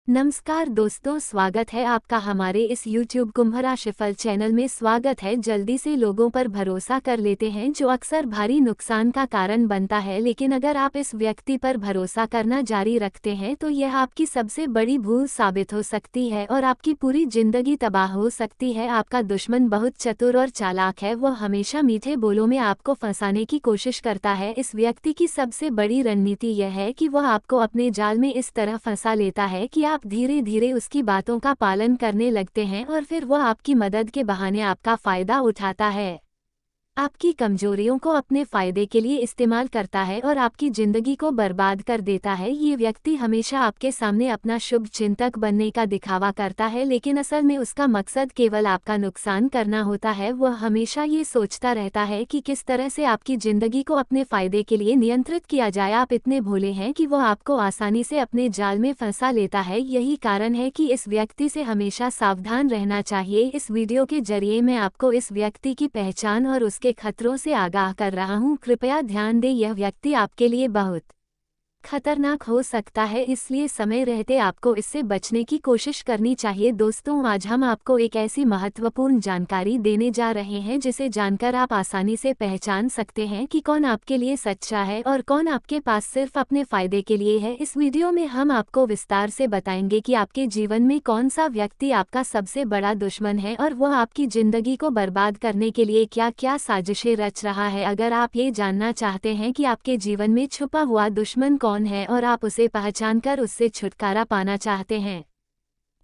नमस्कार दोस्तों, स्वागत है आपका हमारे इस YouTube कुंभ राशिफल चैनल में। स्वागत है। जल्दी से लोगों पर भरोसा कर लेते हैं जो अक्सर भारी नुकसान का कारण बनता है, लेकिन अगर आप इस व्यक्ति पर भरोसा करना जारी रखते हैं तो यह आपकी सबसे बड़ी भूल साबित हो सकती है और आपकी पूरी जिंदगी तबाह हो सकती है। आपका दुश्मन बहुत चतुर और चालाक है। वह हमेशा मीठे बोलों में आपको फंसाने की कोशिश करता है। इस व्यक्ति की सबसे बड़ी रणनीति यह है कि वह आपको अपने जाल में इस तरह फंसा लेता है कि आप धीरे धीरे उसकी बातों का पालन करने लगते हैं और फिर वह आपकी मदद के बहाने आपका फायदा उठाता है, आपकी कमजोरियों को अपने फायदे के लिए इस्तेमाल करता है और आपकी जिंदगी को बर्बाद कर देता है। ये व्यक्ति हमेशा आपके सामने अपना शुभ चिंतक बनने का दिखावा करता है, लेकिन असल में उसका मकसद केवल आपका नुकसान करना होता है। वह हमेशा ये सोचता रहता है कि किस तरह से आपकी जिंदगी को अपने फायदे के लिए नियंत्रित किया जाए। आप इतने भोले हैं कि वह आपको आसानी से अपने जाल में फंसा लेता है। यही कारण है कि इस व्यक्ति से हमेशा सावधान रहना चाहिए। इस वीडियो के जरिए मैं आपको इस व्यक्ति की पहचान और उसके खतरों से आगाह कर रहा हूं। कृपया ध्यान दें, यह व्यक्ति आपके लिए बहुत खतरनाक हो सकता है, इसलिए समय रहते आपको इससे बचने की कोशिश करनी चाहिए। दोस्तों, आज हम आपको एक ऐसी महत्वपूर्ण जानकारी देने जा रहे हैं जिसे जानकर आप आसानी से पहचान सकते हैं कि कौन आपके लिए सच्चा है और कौन आपके पास सिर्फ अपने फायदे के लिए है। इस वीडियो में हम आपको विस्तार से बताएंगे कि आपके जीवन में कौन सा व्यक्ति आपका सबसे बड़ा दुश्मन है और वह आपकी जिंदगी को बर्बाद करने के लिए क्या क्या साजिशें रच रहा है। अगर आप ये जानना चाहते हैं कि आपके जीवन में छुपा हुआ दुश्मन कौन है और आप उसे पहचानकर उससे छुटकारा पाना चाहते हैं,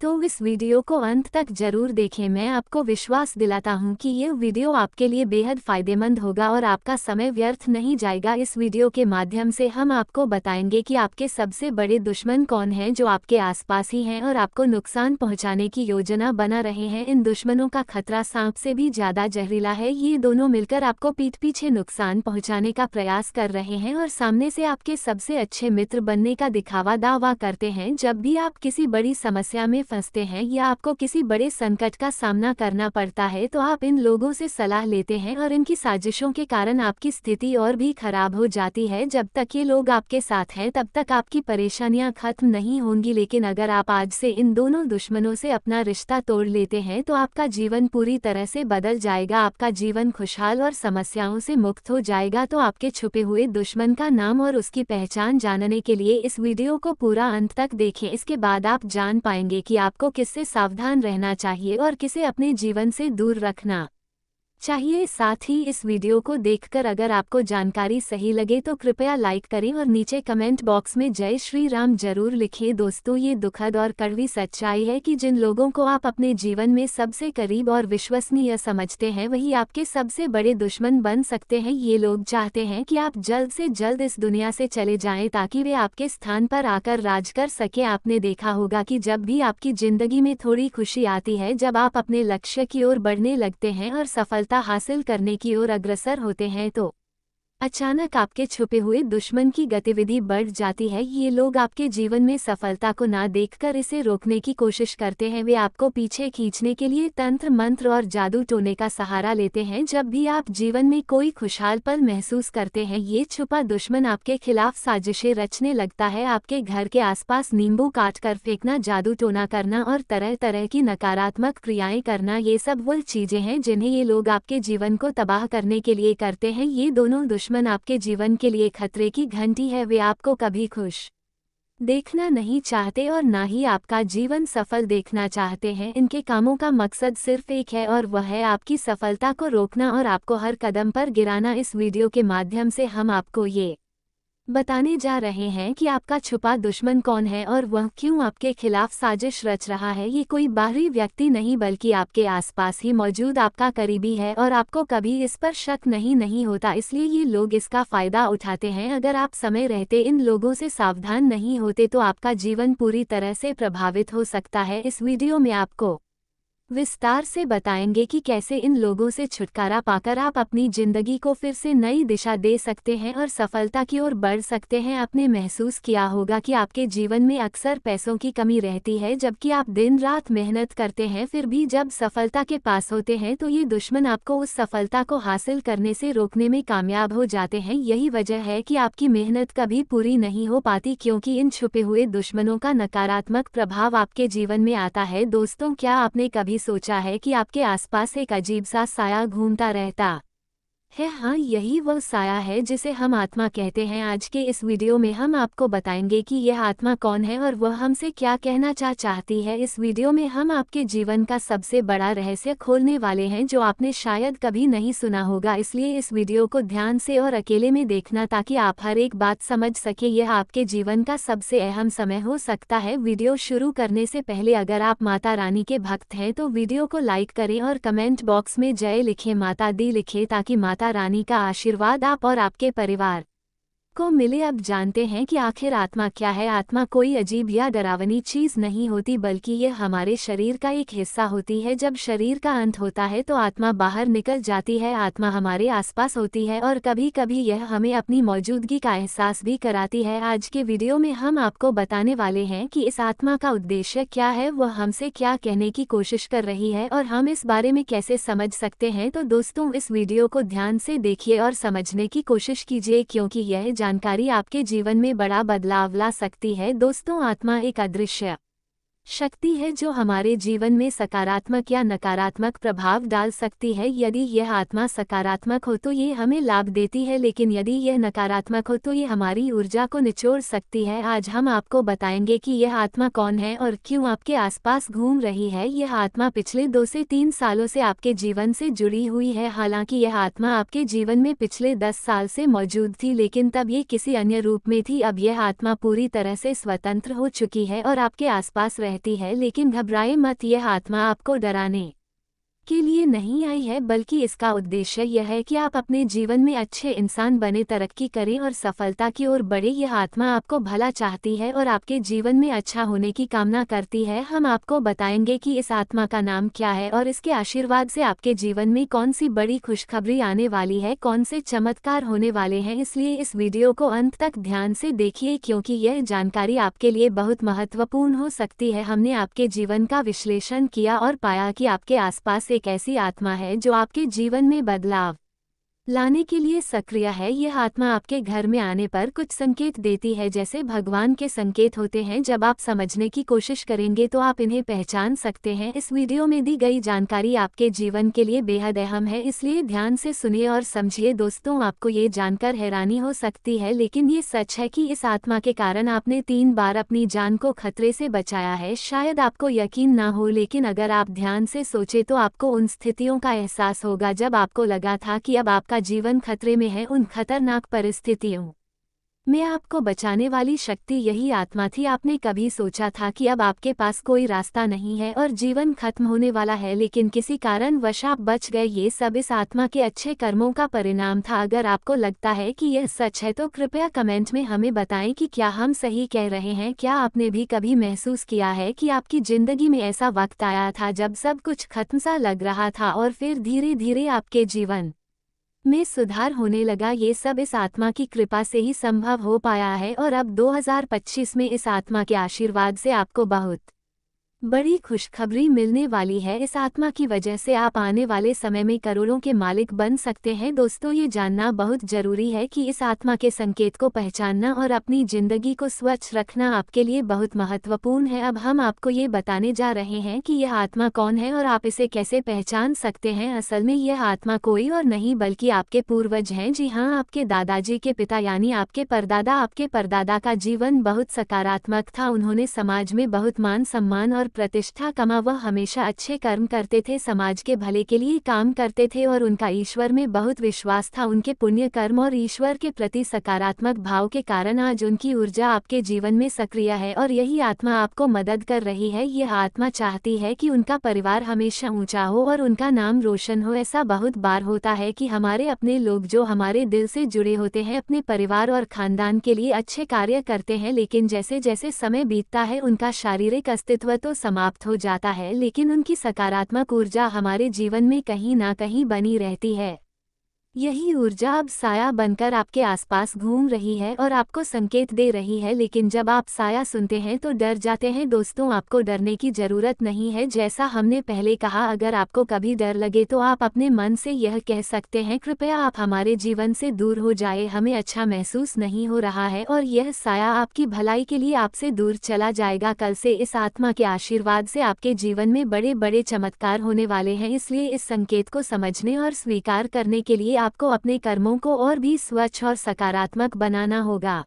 तो इस वीडियो को अंत तक जरूर देखें। मैं आपको विश्वास दिलाता हूं कि ये वीडियो आपके लिए बेहद फायदेमंद होगा और आपका समय व्यर्थ नहीं जाएगा। इस वीडियो के माध्यम से हम आपको बताएंगे कि आपके सबसे बड़े दुश्मन कौन हैं जो आपके आसपास ही हैं और आपको नुकसान पहुंचाने की योजना बना रहे हैं। इन दुश्मनों का खतरा सांप से भी ज्यादा जहरीला है। ये दोनों मिलकर आपको पीठ पीछे नुकसान पहुंचाने का प्रयास कर रहे हैं और सामने से आपके सबसे अच्छे मित्र बनने का दिखावा दावा करते हैं। जब भी आप किसी बड़ी समस्या में फंसते हैं या आपको किसी बड़े संकट का सामना करना पड़ता है तो आप इन लोगों से सलाह लेते हैं और इनकी साजिशों के कारण आपकी स्थिति और भी खराब हो जाती है। जब तक ये लोग आपके साथ हैं तब तक आपकी परेशानियां खत्म नहीं होंगी, लेकिन अगर आप आज से इन दोनों दुश्मनों से अपना रिश्ता तोड़ लेते हैं तो आपका जीवन पूरी तरह से बदल जाएगा। आपका जीवन खुशहाल और समस्याओं से मुक्त हो जाएगा। तो आपके छुपे हुए दुश्मन का नाम और उसकी पहचान जानने के लिए इस वीडियो को पूरा अंत तक देखें। इसके बाद आप जान पाएंगे कि आपको किससे सावधान रहना चाहिए और किसे अपने जीवन से दूर रखना चाहिए। साथ ही इस वीडियो को देखकर अगर आपको जानकारी सही लगे तो कृपया लाइक करें और नीचे कमेंट बॉक्स में जय श्री राम जरूर लिखिए। दोस्तों, ये दुखद और कड़वी सच्चाई है कि जिन लोगों को आप अपने जीवन में सबसे करीब और विश्वसनीय समझते हैं वही आपके सबसे बड़े दुश्मन बन सकते हैं। ये लोग चाहते हैं कि आप जल्द से जल्द इस दुनिया से चले जाएं ताकि वे आपके स्थान पर आकर राज कर सके। आपने देखा होगा कि जब भी आपकी जिंदगी में थोड़ी खुशी आती है, जब आप अपने लक्ष्य की ओर बढ़ने लगते हैं और सफलता हासिल करने की ओर अग्रसर होते हैं, तो अचानक आपके छुपे हुए दुश्मन की गतिविधि बढ़ जाती है। ये लोग आपके जीवन में सफलता को ना देखकर इसे रोकने की कोशिश करते हैं। वे आपको पीछे खींचने के लिए तंत्र मंत्र और जादू टोने का सहारा लेते हैं। जब भी आप जीवन में कोई खुशहाल पल महसूस करते हैं, ये छुपा दुश्मन आपके खिलाफ साजिशें रचने लगता है। आपके घर के आसपास नींबू काट कर फेंकना, जादू टोना करना और तरह तरह की नकारात्मक क्रियाएं करना, ये सब वो चीजें हैं जिन्हें ये लोग आपके जीवन को तबाह करने के लिए करते हैं। ये दोनों दुश्मन आपके जीवन के लिए खतरे की घंटी है। वे आपको कभी खुश देखना नहीं चाहते और ना ही आपका जीवन सफल देखना चाहते हैं। इनके कामों का मकसद सिर्फ एक है और वह है आपकी सफलता को रोकना और आपको हर कदम पर गिराना। इस वीडियो के माध्यम से हम आपको ये बताने जा रहे हैं कि आपका छुपा दुश्मन कौन है और वह क्यों आपके खिलाफ साजिश रच रहा है। ये कोई बाहरी व्यक्ति नहीं बल्कि आपके आसपास ही मौजूद आपका करीबी है और आपको कभी इस पर शक नहीं होता, इसलिए ये लोग इसका फायदा उठाते हैं। अगर आप समय रहते इन लोगों से सावधान नहीं होते तो आपका जीवन पूरी तरह से प्रभावित हो सकता है। इस वीडियो में आपको विस्तार से बताएंगे कि कैसे इन लोगों से छुटकारा पाकर आप अपनी जिंदगी को फिर से नई दिशा दे सकते हैं और सफलता की ओर बढ़ सकते हैं। आपने महसूस किया होगा कि आपके जीवन में अक्सर पैसों की कमी रहती है, जबकि आप दिन रात मेहनत करते हैं, फिर भी जब सफलता के पास होते हैं तो ये दुश्मन आपको उस सफलता को हासिल करने से रोकने में कामयाब हो जाते हैं। यही वजह है कि आपकी मेहनत कभी पूरी नहीं हो पाती, क्योंकि इन छुपे हुए दुश्मनों का नकारात्मक प्रभाव आपके जीवन में आता है। दोस्तों, क्या आपने कभी सोचा है कि आपके आसपास एक अजीब सा साया घूमता रहता है? हाँ, यही वह साया है जिसे हम आत्मा कहते हैं। आज के इस वीडियो में हम आपको बताएंगे कि यह आत्मा कौन है और वह हमसे क्या कहना चाहती है। इस वीडियो में हम आपके जीवन का सबसे बड़ा रहस्य खोलने वाले हैं जो आपने शायद कभी नहीं सुना होगा, इसलिए इस वीडियो को ध्यान से और अकेले में देखना ताकि आप हर एक बात समझ सके। यह आपके जीवन का सबसे अहम समय हो सकता है। वीडियो शुरू करने से पहले अगर आप माता रानी के भक्त हैं तो वीडियो को लाइक करें और कमेंट बॉक्स में जय लिखें, माता दी लिखें, ताकि माता रानी का आशीर्वाद आप और आपके परिवार को मिले। अब जानते हैं कि आखिर आत्मा क्या है। आत्मा कोई अजीब या डरावनी चीज नहीं होती, बल्कि यह हमारे शरीर का एक हिस्सा होती है। जब शरीर का अंत होता है तो आत्मा बाहर निकल जाती है। आत्मा हमारे आसपास होती है और कभी कभी यह हमें अपनी मौजूदगी का एहसास भी कराती है। आज के वीडियो में हम आपको बताने वाले हैं कि इस आत्मा का उद्देश्य क्या है, वह हमसे क्या कहने की कोशिश कर रही है और हम इस बारे में कैसे समझ सकते हैं। तो दोस्तों, इस वीडियो को ध्यान से देखिए और समझने की कोशिश कीजिए, क्योंकि यह जानकारी आपके जीवन में बड़ा बदलाव ला सकती है। दोस्तों, आत्मा एक अदृश्य शक्ति है जो हमारे जीवन में सकारात्मक या नकारात्मक प्रभाव डाल सकती है। यदि यह आत्मा सकारात्मक हो तो ये हमें लाभ देती है, लेकिन यदि यह नकारात्मक हो तो ये हमारी ऊर्जा को निचोड़ सकती है। आज हम आपको बताएंगे कि यह आत्मा कौन है और क्यों आपके आसपास घूम रही है। यह आत्मा पिछले 2 से 3 सालों से आपके जीवन से जुड़ी हुई है। हालांकि यह आत्मा आपके जीवन में पिछले 10 साल से मौजूद थी, लेकिन तब ये किसी अन्य रूप में थी। अब यह आत्मा पूरी तरह से स्वतंत्र हो चुकी है और आपके आसपास रहती है। लेकिन घबराए मत, यह आत्मा आपको डराने के लिए नहीं आई है, बल्कि इसका उद्देश्य यह है कि आप अपने जीवन में अच्छे इंसान बने, तरक्की करें और सफलता की ओर बढ़े। यह आत्मा आपको भला चाहती है और आपके जीवन में अच्छा होने की कामना करती है। हम आपको बताएंगे कि इस आत्मा का नाम क्या है और इसके आशीर्वाद से आपके जीवन में कौन सी बड़ी खुशखबरी आने वाली है, कौन से चमत्कार होने वाले हैं। इसलिए इस वीडियो को अंत तक ध्यान से देखिए, क्योंकि यह जानकारी आपके लिए बहुत महत्वपूर्ण हो सकती है। हमने आपके जीवन का विश्लेषण किया और पाया कि आपके आसपास एक ऐसी आत्मा है जो आपके जीवन में बदलाव लाने के लिए सक्रिय है। यह आत्मा आपके घर में आने पर कुछ संकेत देती है, जैसे भगवान के संकेत होते हैं। जब आप समझने की कोशिश करेंगे तो आप इन्हें पहचान सकते हैं। इस वीडियो में दी गई जानकारी आपके जीवन के लिए बेहद अहम है, इसलिए ध्यान से सुनिए और समझिए। दोस्तों, आपको ये जानकर हैरानी हो सकती है, लेकिन ये सच है कि इस आत्मा के कारण आपने 3 बार अपनी जान को खतरे से बचाया है। शायद आपको यकीन ना हो, लेकिन अगर आप ध्यान से सोचे तो आपको उन स्थितियों का एहसास होगा जब आपको लगा था कि अब आपका जीवन खतरे में है। उन खतरनाक परिस्थितियों में आपको बचाने वाली शक्ति यही आत्मा थी। आपने कभी सोचा था कि अब आपके पास कोई रास्ता नहीं है और जीवन खत्म होने वाला है, लेकिन किसी कारणवश आप बच गए? ये सब इस आत्मा के अच्छे कर्मों का परिणाम था। अगर आपको लगता है कि यह सच है तो कृपया कमेंट में हमें बताएं कि क्या हम सही कह रहे हैं। क्या आपने भी कभी महसूस किया है कि आपकी जिंदगी में ऐसा वक्त आया था जब सब कुछ खत्म सा लग रहा था और फिर धीरे धीरे आपके जीवन में सुधार होने लगा? ये सब इस आत्मा की कृपा से ही संभव हो पाया है और अब 2025 में इस आत्मा के आशीर्वाद से आपको बहुत बड़ी खुशखबरी मिलने वाली है। इस आत्मा की वजह से आप आने वाले समय में करोड़ों के मालिक बन सकते हैं। दोस्तों, ये जानना बहुत जरूरी है कि इस आत्मा के संकेत को पहचानना और अपनी जिंदगी को स्वच्छ रखना आपके लिए बहुत महत्वपूर्ण है। अब हम आपको ये बताने जा रहे हैं कि यह आत्मा कौन है और आप इसे कैसे पहचान सकते हैं। असल में यह आत्मा कोई और नहीं बल्कि आपके पूर्वज हैं। जी हाँ, आपके दादाजी के पिता यानी आपके परदादा। आपके परदादा का जीवन बहुत सकारात्मक था। उन्होंने समाज में बहुत मान सम्मान और प्रतिष्ठा कमा। वह हमेशा अच्छे कर्म करते थे, समाज के भले के लिए काम करते थे और उनका ईश्वर में बहुत विश्वास था। उनके पुण्य कर्म और ईश्वर के प्रति सकारात्मक भाव के कारण आज उनकी ऊर्जा आपके जीवन में सक्रिय है और यही आत्मा आपको मदद कर रही है। यह आत्मा चाहती है कि उनका परिवार हमेशा ऊंचा हो और उनका नाम रोशन हो। ऐसा बहुत बार होता है कि हमारे अपने लोग जो हमारे दिल से जुड़े होते हैं अपने परिवार और खानदान के लिए अच्छे कार्य करते हैं, लेकिन जैसे जैसे समय बीतता है उनका शारीरिक अस्तित्व तो समाप्त हो जाता है, लेकिन उनकी सकारात्मक ऊर्जा हमारे जीवन में कहीं ना कहीं बनी रहती है। यही ऊर्जा अब साया बनकर आपके आसपास घूम रही है और आपको संकेत दे रही है, लेकिन जब आप साया सुनते हैं तो डर जाते हैं। दोस्तों, आपको डरने की जरूरत नहीं है। जैसा हमने पहले कहा, अगर आपको कभी डर लगे तो आप अपने मन से यह कह सकते हैं, कृपया आप हमारे जीवन से दूर हो जाए, हमें अच्छा महसूस नहीं हो रहा है, और यह साया आपकी भलाई के लिए आपसे दूर चला जाएगा। कल से इस आत्मा के आशीर्वाद से आपके जीवन में बड़े बड़े चमत्कार होने वाले हैं, इसलिए इस संकेत को समझने और स्वीकार करने के लिए आपको अपने कर्मों को और भी स्वच्छ और सकारात्मक बनाना होगा।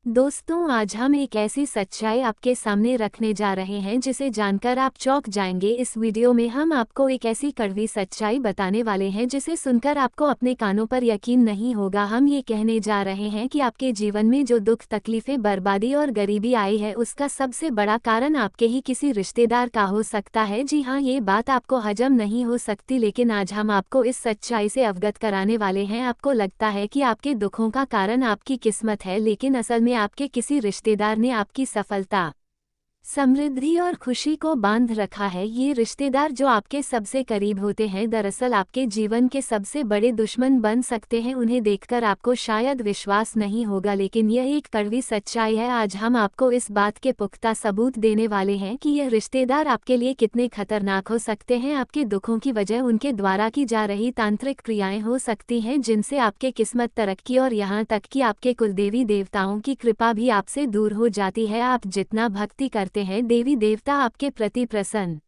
दोस्तों, आज हम एक ऐसी सच्चाई आपके सामने रखने जा रहे हैं जिसे जानकर आप चौंक जाएंगे। इस वीडियो में हम आपको एक ऐसी कड़वी सच्चाई बताने वाले हैं जिसे सुनकर आपको अपने कानों पर यकीन नहीं होगा। हम ये कहने जा रहे हैं कि आपके जीवन में जो दुख, तकलीफें, बर्बादी और गरीबी आई है, उसका सबसे बड़ा कारण आपके ही किसी रिश्तेदार का हो सकता है। जी हाँ, ये बात आपको हजम नहीं हो सकती, लेकिन आज हम आपको इस सच्चाई से अवगत कराने वाले हैं। आपको लगता है कि आपके दुखों का कारण आपकी किस्मत है, लेकिन असल में आपके किसी रिश्तेदार ने आपकी सफलता, समृद्धि और खुशी को बांध रखा है। ये रिश्तेदार जो आपके सबसे करीब होते हैं, दरअसल आपके जीवन के सबसे बड़े दुश्मन बन सकते हैं। उन्हें देखकर आपको शायद विश्वास नहीं होगा, लेकिन यह एक कड़वी सच्चाई है। आज हम आपको इस बात के पुख्ता सबूत देने वाले हैं कि यह रिश्तेदार आपके लिए कितने खतरनाक हो सकते हैं। आपके दुखों की वजह उनके द्वारा की जा रही तांत्रिक क्रियाएं हो सकती हैं, जिनसे आपके किस्मत, तरक्की और यहाँ तक कि आपके कुलदेवी देवताओं की कृपा भी आपसे दूर हो जाती है। आप जितना भक्ति करते हैं, देवी देवता आपके प्रति प्रसन्न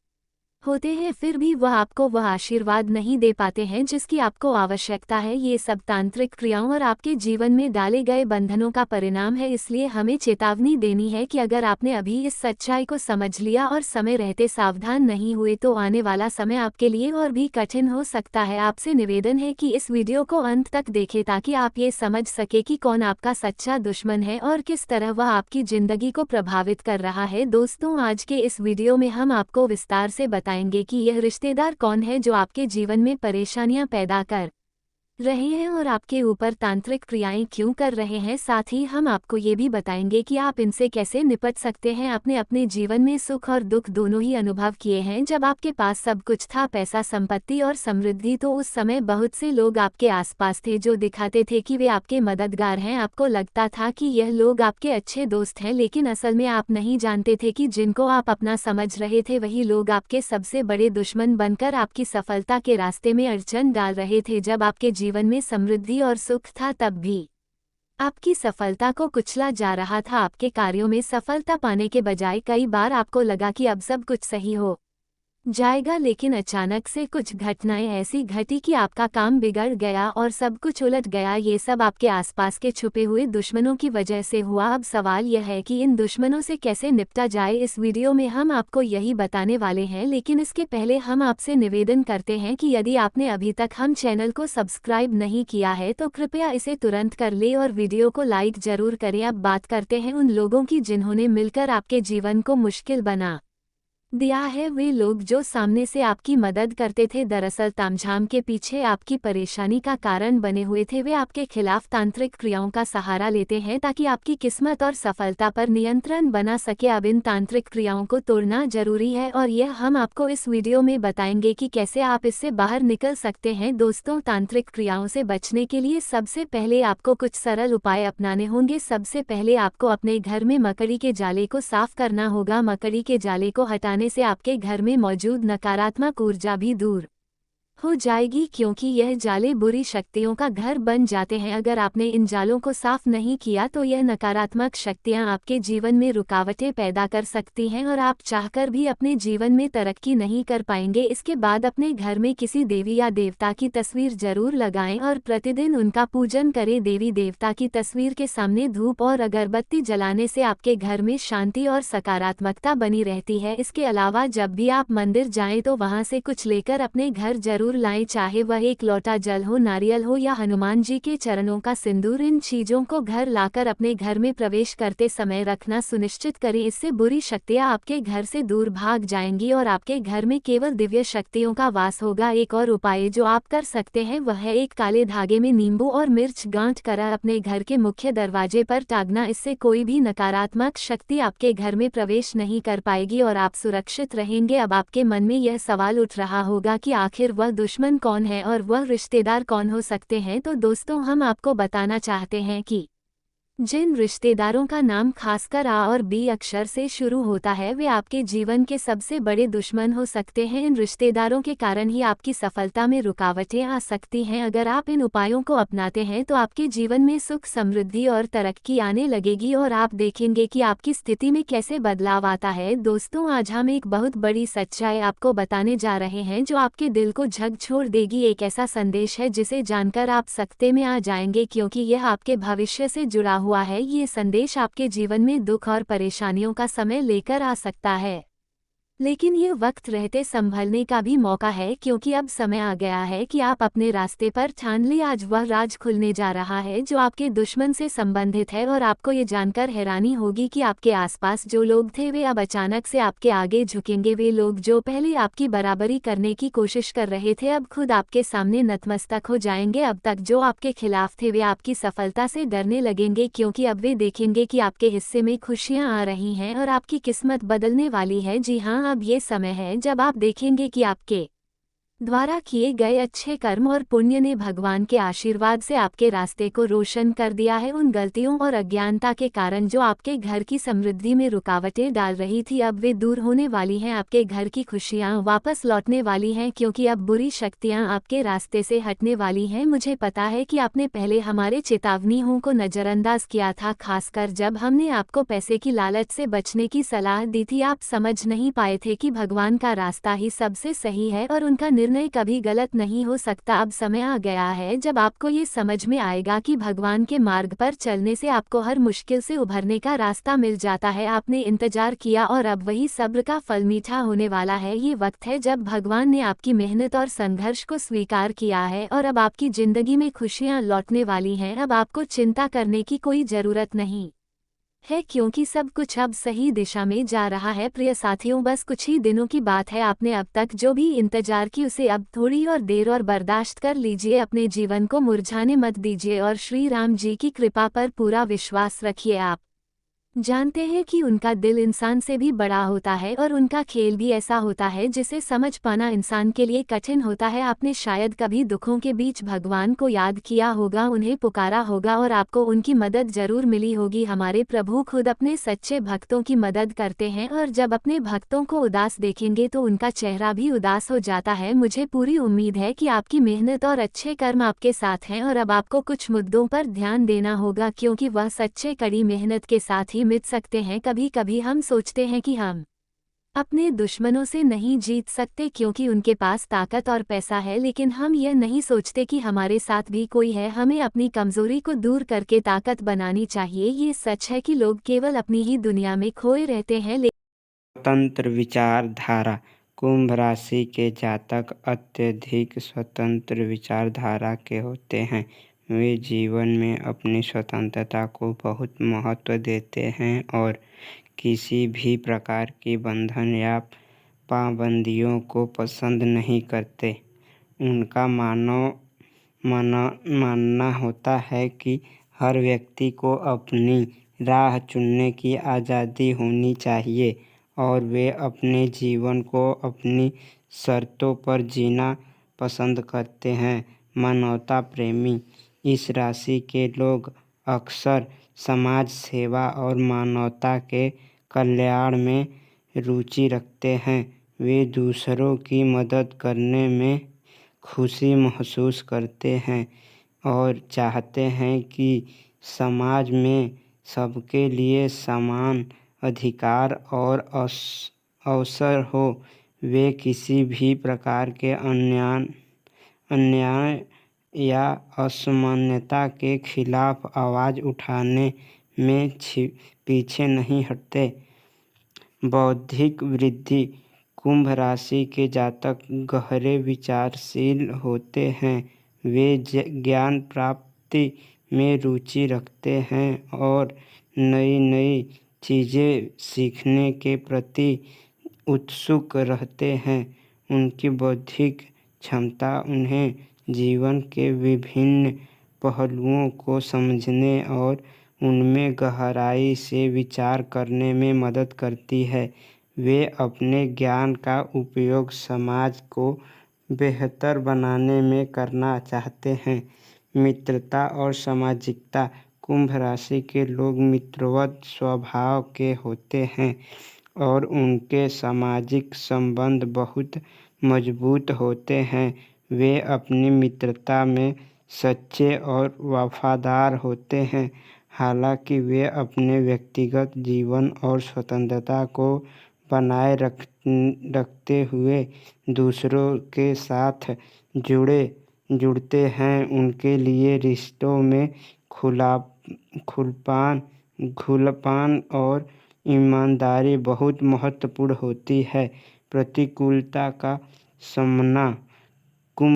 होते हैं, फिर भी वह आपको वह आशीर्वाद नहीं दे पाते हैं जिसकी आपको आवश्यकता है। ये सब तांत्रिक क्रियाओं और आपके जीवन में डाले गए बंधनों का परिणाम है। इसलिए हमें चेतावनी देनी है कि अगर आपने अभी इस सच्चाई को समझ लिया और समय रहते सावधान नहीं हुए तो आने वाला समय आपके लिए और भी कठिन हो सकता है। आपसे निवेदन है कि इस वीडियो को अंत तक देखें ताकि आप ये समझ सके कि कौन आपका सच्चा दुश्मन है और किस तरह वह आपकी जिंदगी को प्रभावित कर रहा है। दोस्तों, आज के इस वीडियो में हम आपको विस्तार से बताएंगे कि यह रिश्तेदार कौन है जो आपके जीवन में परेशानियां पैदा कर रहे हैं और आपके ऊपर तांत्रिक क्रियाएं क्यों कर रहे हैं। साथ ही हम आपको ये भी बताएंगे कि आप इनसे कैसे निपट सकते हैं। आपने अपने जीवन में सुख और दुख दोनों ही अनुभव किए हैं। जब आपके पास सब कुछ था, पैसा, संपत्ति और समृद्धि, तो उस समय बहुत से लोग आपके आसपास थे जो दिखाते थे कि वे आपके मददगार हैं। आपको लगता था कि यह लोग आपके अच्छे दोस्त हैं, लेकिन असल में आप नहीं जानते थे कि जिनको आप अपना समझ रहे थे, वही लोग आपके सबसे बड़े दुश्मन बनकर आपकी सफलता के रास्ते में अड़चन डाल रहे थे। जब आपके जीवन में समृद्धि और सुख था, तब भी आपकी सफलता को कुचला जा रहा था। आपके कार्यों में सफलता पाने के बजाय कई बार आपको लगा कि अब सब कुछ सही हो जाएगा, लेकिन अचानक से कुछ घटनाएं ऐसी घटी कि आपका काम बिगड़ गया और सब कुछ उलट गया। ये सब आपके आसपास के छुपे हुए दुश्मनों की वजह से हुआ। अब सवाल यह है कि इन दुश्मनों से कैसे निपटा जाए। इस वीडियो में हम आपको यही बताने वाले हैं, लेकिन इसके पहले हम आपसे निवेदन करते हैं कि यदि आपने अभी तक हम चैनल को सब्सक्राइब नहीं किया है तो कृपया इसे तुरंत कर ले और वीडियो को लाइक जरूर करें। अब बात करते हैं उन लोगों की जिन्होंने मिलकर आपके जीवन को मुश्किल बना दिया है। वे लोग जो सामने से आपकी मदद करते थे, दरअसल तामझाम के पीछे आपकी परेशानी का कारण बने हुए थे। वे आपके खिलाफ तांत्रिक क्रियाओं का सहारा लेते हैं ताकि आपकी किस्मत और सफलता पर नियंत्रण बना सके। अब इन तांत्रिक क्रियाओं को तोड़ना जरूरी है और यह हम आपको इस वीडियो में बताएंगे कि कैसे आप इससे बाहर निकल सकते हैं। दोस्तों, तांत्रिक क्रियाओं से बचने के लिए सबसे पहले आपको कुछ सरल उपाय अपनाने होंगे। सबसे पहले आपको अपने घर में मकड़ी के जाले को साफ करना होगा। मकड़ी के जाले को हटाने से आपके घर में मौजूद नकारात्मक ऊर्जा भी दूर हो जाएगी, क्योंकि यह जाले बुरी शक्तियों का घर बन जाते हैं। अगर आपने इन जालों को साफ नहीं किया तो यह नकारात्मक शक्तियां आपके जीवन में रुकावटें पैदा कर सकती हैं और आप चाहकर भी अपने जीवन में तरक्की नहीं कर पाएंगे। इसके बाद अपने घर में किसी देवी या देवता की तस्वीर जरूर लगाएं और प्रतिदिन उनका पूजन करें। देवी देवता की तस्वीर के सामने धूप और अगरबत्ती जलाने से आपके घर में शांति और सकारात्मकता बनी रहती है। इसके अलावा जब भी आप मंदिर जाएं तो वहां से कुछ लेकर अपने घर जरूर सिंदूर लाएं, चाहे वह एक लोटा जल हो, नारियल हो या हनुमान जी के चरणों का सिंदूर। इन चीजों को घर लाकर अपने घर में प्रवेश करते समय रखना सुनिश्चित करें। इससे बुरी शक्तियां आपके घर से दूर भाग जाएंगी और आपके घर में केवल दिव्य शक्तियों का वास होगा। एक और उपाय जो आप कर सकते हैं वह है एक काले धागे में नींबू और मिर्च गांठ कर अपने घर के मुख्य दरवाजे पर टांगना। इससे कोई भी नकारात्मक शक्ति आपके घर में प्रवेश नहीं कर पाएगी और आप सुरक्षित रहेंगे। अब आपके मन में यह सवाल उठ रहा होगा कि आखिर वह दुश्मन कौन है और वह रिश्तेदार कौन हो सकते हैं। तो दोस्तों, हम आपको बताना चाहते हैं कि जिन रिश्तेदारों का नाम खासकर आ और बी अक्षर से शुरू होता है वे आपके जीवन के सबसे बड़े दुश्मन हो सकते हैं। इन रिश्तेदारों के कारण ही आपकी सफलता में रुकावटें आ सकती हैं। अगर आप इन उपायों को अपनाते हैं तो आपके जीवन में सुख, समृद्धि और तरक्की आने लगेगी और आप देखेंगे कि आपकी स्थिति में कैसे बदलाव आता है। दोस्तों, आज हम एक बहुत बड़ी सच्चाई आपको बताने जा रहे हैं जो आपके दिल को झकझोर देगी। एक ऐसा संदेश है जिसे जानकर आप सकते में आ जाएंगे, क्योंकि यह आपके भविष्य से जुड़ा हुआ है। ये संदेश आपके जीवन में दुख और परेशानियों का समय लेकर आ सकता है, लेकिन ये वक्त रहते संभलने का भी मौका है, क्योंकि अब समय आ गया है कि आप अपने रास्ते पर ठान लें। आज वह राज खुलने जा रहा है जो आपके दुश्मन से संबंधित है और आपको ये जानकर हैरानी होगी कि आपके आसपास जो लोग थे वे अब अचानक से आपके आगे झुकेंगे। वे लोग जो पहले आपकी बराबरी करने की कोशिश कर रहे थे अब खुद आपके सामने नतमस्तक हो जाएंगे। अब तक जो आपके खिलाफ थे वे आपकी सफलता से डरने लगेंगे, क्योंकि अब वे देखेंगे कि आपके हिस्से में खुशियां आ रही हैं और आपकी किस्मत बदलने वाली है। जी हाँ, अब ये समय है जब आप देखेंगे कि आपके द्वारा किए गए अच्छे कर्म और पुण्य ने भगवान के आशीर्वाद से आपके रास्ते को रोशन कर दिया है। उन गलतियों और अज्ञानता के कारण जो आपके घर की समृद्धि में रुकावटें डाल रही थी अब वे दूर होने वाली हैं। आपके घर की खुशियां वापस लौटने वाली हैं, क्योंकि अब बुरी शक्तियां आपके रास्ते से हटने वाली हैं। मुझे पता है कि आपने पहले हमारे चेतावनियों को नज़रअंदाज किया था, खासकर जब हमने आपको पैसे की लालच से बचने की सलाह दी थी। आप समझ नहीं पाए थे कि भगवान का रास्ता ही सबसे सही है और उनका निर्णय कभी गलत नहीं हो सकता। अब समय आ गया है जब आपको ये समझ में आएगा कि भगवान के मार्ग पर चलने से आपको हर मुश्किल से उभरने का रास्ता मिल जाता है। आपने इंतजार किया और अब वही सब्र का फल मीठा होने वाला है। ये वक्त है जब भगवान ने आपकी मेहनत और संघर्ष को स्वीकार किया है और अब आपकी जिंदगी में खुशियां लौटने वाली हैं। अब आपको चिंता करने की कोई जरूरत नहीं है, क्योंकि सब कुछ अब सही दिशा में जा रहा है। प्रिय साथियों, बस कुछ ही दिनों की बात है। आपने अब तक जो भी इंतजार की उसे अब थोड़ी और देर और बर्दाश्त कर लीजिए। अपने जीवन को मुरझाने मत दीजिए और श्री राम जी की कृपा पर पूरा विश्वास रखिए। आप जानते हैं कि उनका दिल इंसान से भी बड़ा होता है और उनका खेल भी ऐसा होता है जिसे समझ पाना इंसान के लिए कठिन होता है। आपने शायद कभी दुखों के बीच भगवान को याद किया होगा, उन्हें पुकारा होगा और आपको उनकी मदद जरूर मिली होगी। हमारे प्रभु खुद अपने सच्चे भक्तों की मदद करते हैं और जब अपने भक्तों को उदास देखेंगे तो उनका चेहरा भी उदास हो जाता है। मुझे पूरी उम्मीद है कि आपकी मेहनत और अच्छे कर्म आपके साथ हैं और अब आपको कुछ मुद्दों पर ध्यान देना होगा, क्योंकि वह सच्चे कड़ी मेहनत के साथ ही मिट सकते हैं। कभी कभी हम सोचते हैं कि हम अपने दुश्मनों से नहीं जीत सकते क्योंकि उनके पास ताकत और पैसा है, लेकिन हम यह नहीं सोचते कि हमारे साथ भी कोई है। हमें अपनी कमजोरी को दूर करके ताकत बनानी चाहिए। ये सच है कि लोग केवल अपनी ही दुनिया में खोए रहते हैं। स्वतंत्र विचारधारा। कुंभ राशि के जातक अत्यधिक स्वतंत्र विचारधारा के होते हैं। वे जीवन में अपनी स्वतंत्रता को बहुत महत्व देते हैं और किसी भी प्रकार की बंधन या पाबंदियों को पसंद नहीं करते। उनका मानना होता है कि हर व्यक्ति को अपनी राह चुनने की आज़ादी होनी चाहिए और वे अपने जीवन को अपनी शर्तों पर जीना पसंद करते हैं। मानवता प्रेमी। इस राशि के लोग अक्सर समाज सेवा और मानवता के कल्याण में रुचि रखते हैं। वे दूसरों की मदद करने में खुशी महसूस करते हैं और चाहते हैं कि समाज में सबके लिए समान अधिकार और अवसर हो। वे किसी भी प्रकार के अन्याय या असमानता के खिलाफ आवाज़ उठाने में पीछे नहीं हटते। बौद्धिक वृद्धि। कुंभ राशि के जातक गहरे विचारशील होते हैं। वे ज्ञान प्राप्ति में रुचि रखते हैं और नई नई चीज़ें सीखने के प्रति उत्सुक रहते हैं। उनकी बौद्धिक क्षमता उन्हें जीवन के विभिन्न पहलुओं को समझने और उनमें गहराई से विचार करने में मदद करती है। वे अपने ज्ञान का उपयोग समाज को बेहतर बनाने में करना चाहते हैं। मित्रता और सामाजिकता। कुंभ राशि के लोग मित्रवत स्वभाव के होते हैं और उनके सामाजिक संबंध बहुत मजबूत होते हैं। वे अपनी मित्रता में सच्चे और वफादार होते हैं। हालांकि वे अपने व्यक्तिगत जीवन और स्वतंत्रता को बनाए रखते हुए दूसरों के साथ जुड़ते हैं। उनके लिए रिश्तों में खुलापन और ईमानदारी बहुत महत्वपूर्ण होती है। प्रतिकूलता का सामना।